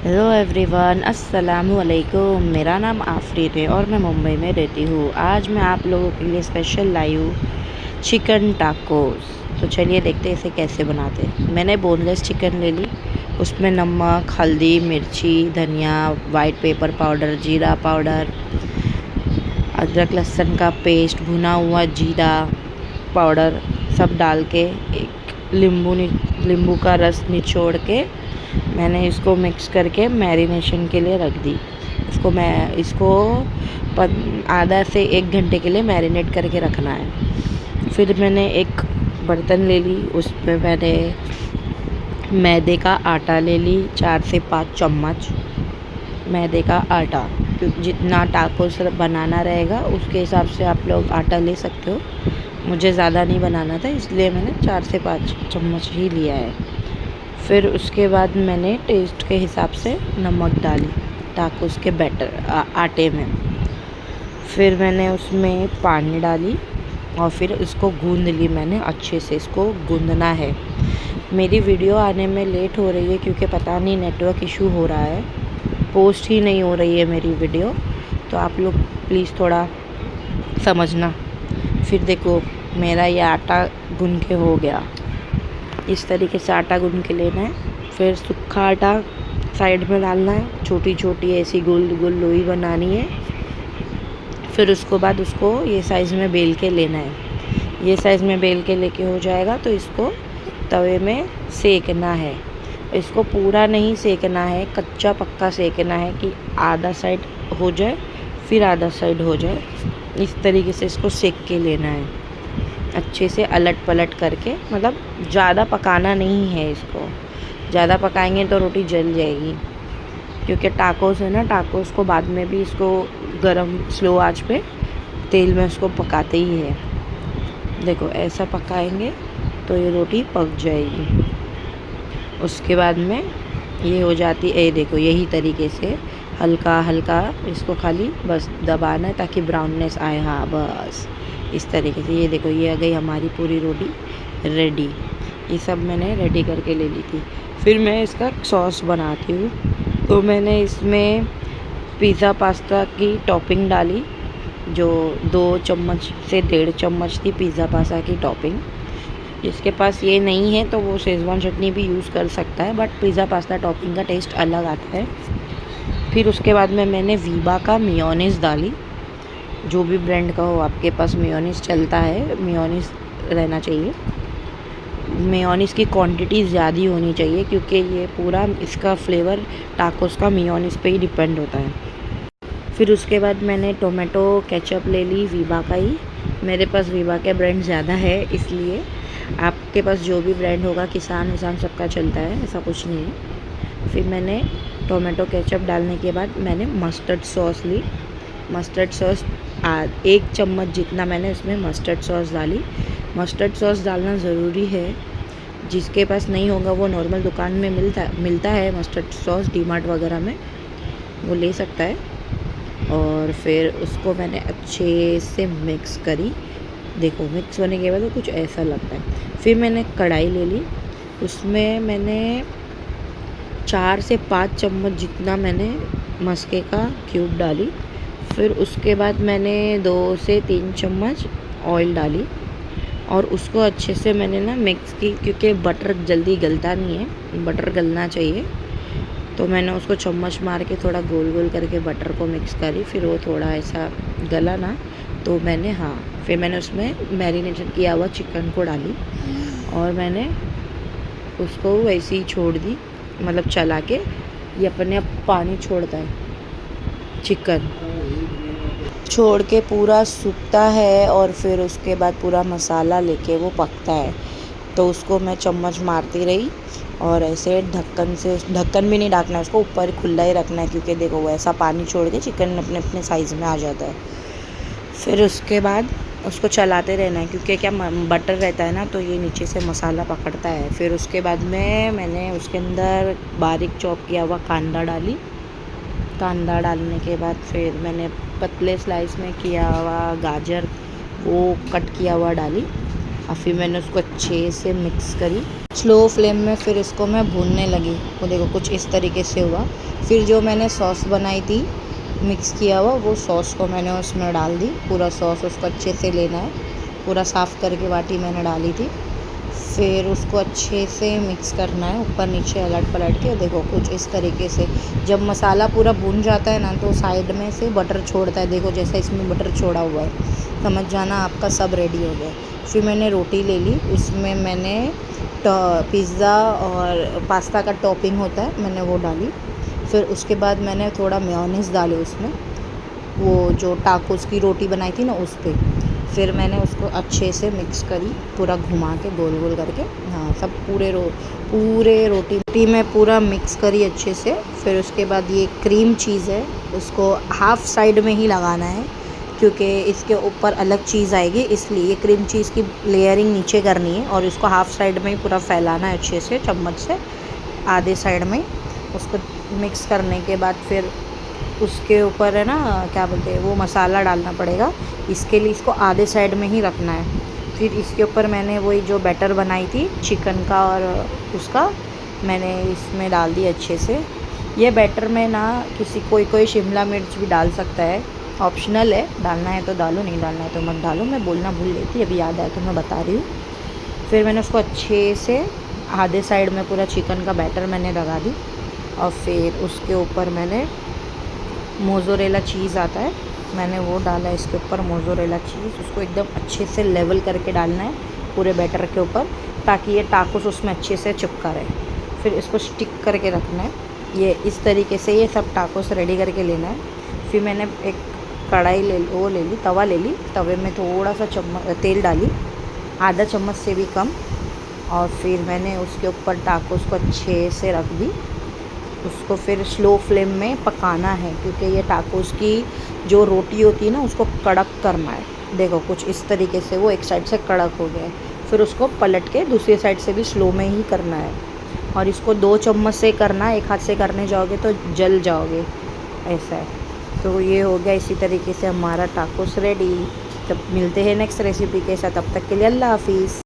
Hello everyone, अस्सलामु अलैकुम। मेरा नाम आफरीन है और मैं मुंबई में रहती हूँ। आज मैं आप लोगों के लिए स्पेशल लाई हूँ चिकन टाकोस। तो चलिए देखते हैं इसे कैसे बनाते हैं। मैंने बोनलेस चिकन ले ली, उसमें नमक, हल्दी, मिर्ची, धनिया, वाइट पेपर पाउडर, जीरा पाउडर, अदरक लहसुन का पेस्ट, भुना हुआ जीरा पाउडर सब डाल के एक नींबू का रस निचोड़ के मैंने इसको मिक्स करके मैरिनेशन के लिए रख दी। इसको आधा से 1 घंटे के लिए मैरिनेट करके रखना है। फिर मैंने एक बर्तन ले ली, उसमें मैंने मैदे का आटा ले ली, 4 से 5 चम्मच मैदे का आटा। क्योंकि जितना टाकोस बनाना रहेगा उसके हिसाब से आप लोग आटा ले सकते हो। मुझे ज़्यादा नहीं बनाना था, इसलिए मैंने 4 से 5 चम्मच ही लिया है। फिर उसके बाद मैंने टेस्ट के हिसाब से नमक डाली टाकोस के आटे में। फिर मैंने उसमें पानी डाली और फिर इसको गूंद ली मैंने अच्छे से। इसको गूंदना है। मेरी वीडियो आने में लेट हो रही है क्योंकि पता नहीं नेटवर्क इशू हो रहा है, पोस्ट ही नहीं हो रही है मेरी वीडियो, तो आप लोग प्लीज़ थोड़ा समझना। फिर देखो मेरा ये आटा गूंद के हो गया। इस तरीके से आटा गूंद के लेना है। फिर सूखा आटा साइड में डालना है, छोटी छोटी ऐसी गोल गोल लोई बनानी है। फिर उसको बाद उसको ये साइज़ में बेल के लेना है। ये साइज़ में बेल के लेके हो जाएगा तो इसको तवे में सेकना है। इसको पूरा नहीं सेकना है, कच्चा पक्का सेकना है कि आधा साइड हो जाए फिर आधा साइड हो जाए। इस तरीके से इसको सेक के लेना है, अच्छे से अलट पलट करके। मतलब ज़्यादा पकाना नहीं है इसको, ज़्यादा पकाएंगे तो रोटी जल जाएगी। क्योंकि टाकोस है ना, टाकोस को बाद में भी इसको गरम स्लो आंच पे तेल में उसको पकाते ही है। देखो ऐसा पकाएंगे तो ये रोटी पक जाएगी। उसके बाद में ये हो जाती है, देखो यही तरीके से हल्का हल्का इसको खाली बस दबाना है ताकि ब्राउननेस आए। हाँ बस इस तरीके से। ये देखो ये आ गई हमारी पूरी रोटी रेडी। ये सब मैंने रेडी करके ले ली थी। फिर मैं इसका सॉस बनाती हूँ। तो मैंने इसमें पिज़्ज़ा पास्ता की टॉपिंग डाली, जो 2 चम्मच से 1.5 चम्मच थी पिज़्ज़ा पास्ता की टॉपिंग। जिसके पास ये नहीं है तो वो शेज़वान चटनी भी यूज़ कर सकता है, बट पिज़्ज़ा पास्ता टॉपिंग का टेस्ट अलग आता है। फिर उसके बाद में मैंने वीबा का मेयोनीज़ डाली। जो भी ब्रांड का हो आपके पास मेयोनीज़ चलता है, मेयोनीज़ रहना चाहिए। मेयोनीज़ की क्वांटिटी ज़्यादा होनी चाहिए क्योंकि ये पूरा इसका फ्लेवर टाकोस का मेयोनीज़ पे ही डिपेंड होता है। फिर उसके बाद मैंने टोमेटो केचप ले ली, वीबा का ही। मेरे पास वीबा के ब्रांड ज़्यादा है, इसलिए आपके पास जो भी ब्रांड होगा, किसान विसान सबका चलता है, ऐसा कुछ नहीं है। फिर मैंने टोमेटो केचप डालने के बाद मैंने मस्टर्ड सॉस ली। मस्टर्ड सॉस 1 चम्मच जितना मैंने उसमें मस्टर्ड सॉस डाली। मस्टर्ड सॉस डालना ज़रूरी है। जिसके पास नहीं होगा वो नॉर्मल दुकान में मिलता है मस्टर्ड सॉस, डीमार्ट वगैरह में, वो ले सकता है। और फिर उसको मैंने अच्छे से मिक्स करी। देखो मिक्स होने के बाद वो कुछ ऐसा लगता है। फिर मैंने कढ़ाई ले ली, उसमें मैंने 4 से 5 चम्मच जितना मैंने मस्के का क्यूब डाली। फिर उसके बाद मैंने 2 से 3 चम्मच ऑयल डाली और उसको अच्छे से मैंने ना मिक्स की। क्योंकि बटर जल्दी गलता नहीं है, बटर गलना चाहिए। तो मैंने उसको चम्मच मार के थोड़ा गोल गोल करके बटर को मिक्स करी। फिर वो थोड़ा ऐसा गला ना, तो मैंने फिर मैंने उसमें मैरिनेशन किया हुआ चिकन को डाली और मैंने उसको वैसे ही छोड़ दी। मतलब चला के ये अपने आप पानी छोड़ता है, चिकन छोड़ के पूरा सूखता है और फिर उसके बाद पूरा मसाला लेके वो पकता है। तो उसको मैं चम्मच मारती रही और ऐसे ढक्कन भी नहीं ढकना है उसको, ऊपर खुला ही रखना है। क्योंकि देखो वो ऐसा पानी छोड़ के चिकन अपने अपने साइज़ में आ जाता है। फिर उसके बाद उसको चलाते रहना है क्योंकि क्या बटर रहता है ना, तो ये नीचे से मसाला पकड़ता है। फिर उसके बाद में मैंने उसके अंदर बारीक चॉप किया हुआ कांदा डाली। कांदा डालने के बाद फिर मैंने पतले स्लाइस में किया हुआ गाजर वो कट किया हुआ डाली। और फिर मैंने उसको अच्छे से मिक्स करी स्लो फ्लेम में। फिर इसको मैं भूनने लगी। वो देखो कुछ इस तरीके से हुआ। फिर जो मैंने सॉस बनाई थी मिक्स किया हुआ, वो सॉस को मैंने उसमें डाल दी। पूरा सॉस उसको अच्छे से लेना है, पूरा साफ़ करके बाटी मैंने डाली थी। फिर उसको अच्छे से मिक्स करना है, ऊपर नीचे अलट पलट के। देखो कुछ इस तरीके से जब मसाला पूरा भून जाता है ना, तो साइड में से बटर छोड़ता है। देखो जैसे इसमें बटर छोड़ा हुआ है, समझ जाना आपका सब रेडी हो गया। फिर मैंने रोटी ले ली, इसमें मैंने पिज़्ज़ा और पास्ता का टॉपिंग होता है, मैंने वो डाली। फिर उसके बाद मैंने थोड़ा मेयोनीज़ डाले उसमें, वो जो टाकोस की रोटी बनाई थी ना उस पर। फिर मैंने उसको अच्छे से मिक्स करी, पूरा घुमा के गोल गोल करके। हाँ, सब पूरे रोटी में पूरा मिक्स करी अच्छे से। फिर उसके बाद ये क्रीम चीज़ है, उसको हाफ़ साइड में ही लगाना है, क्योंकि इसके ऊपर अलग चीज़ आएगी, इसलिए ये क्रीम चीज़ की लेयरिंग नीचे करनी है। और इसको हाफ़ साइड में ही पूरा फैलाना है अच्छे से चम्मच से, आधे साइड में। उसको मिक्स करने के बाद फिर उसके ऊपर है ना, क्या बोलते हैं, वो मसाला डालना पड़ेगा। इसके लिए इसको आधे साइड में ही रखना है। फिर इसके ऊपर मैंने वही जो बैटर बनाई थी चिकन का और उसका, मैंने इसमें डाल दी अच्छे से। ये बैटर में ना कोई शिमला मिर्च भी डाल सकता है, ऑप्शनल है, डालना है तो डालो, नहीं डालना है तो मत डालो। मैं बोलना भूल गई थी, अभी याद आया तो मैं बता रही हूँ। फिर मैंने उसको अच्छे से आधे साइड में पूरा चिकन का बैटर मैंने लगा दी। और फिर उसके ऊपर मैंने मोज़रेला चीज़ आता है, मैंने वो डाला इसके ऊपर, मोज़रेला चीज़। उसको एकदम अच्छे से लेवल करके डालना है पूरे बैटर के ऊपर, ताकि ये टाकोस उसमें अच्छे से चिपका रहे। फिर इसको स्टिक करके रखना है। ये इस तरीके से ये सब टाकोस रेडी करके लेना है। फिर मैंने एक कढ़ाई ले ली, तवा ले ली। तवे में थोड़ा सा तेल डाली, आधा चम्मच से भी कम। और फिर मैंने उसके ऊपर टाकोस को अच्छे से रख दी। उसको फिर स्लो फ्लेम में पकाना है, क्योंकि ये टाकोस की जो रोटी होती है ना, उसको कड़क करना है। देखो कुछ इस तरीके से वो एक साइड से कड़क हो गया है। फिर उसको पलट के दूसरी साइड से भी स्लो में ही करना है। और इसको 2 चम्मच से करना है, एक हाथ से करने जाओगे तो जल जाओगे, ऐसा है। तो ये हो गया। इसी तरीके से हमारा टाकोस रेडी। तब मिलते हैं नेक्स्ट रेसिपी के साथ, तब तक के लिए अल्लाह हाफिज़।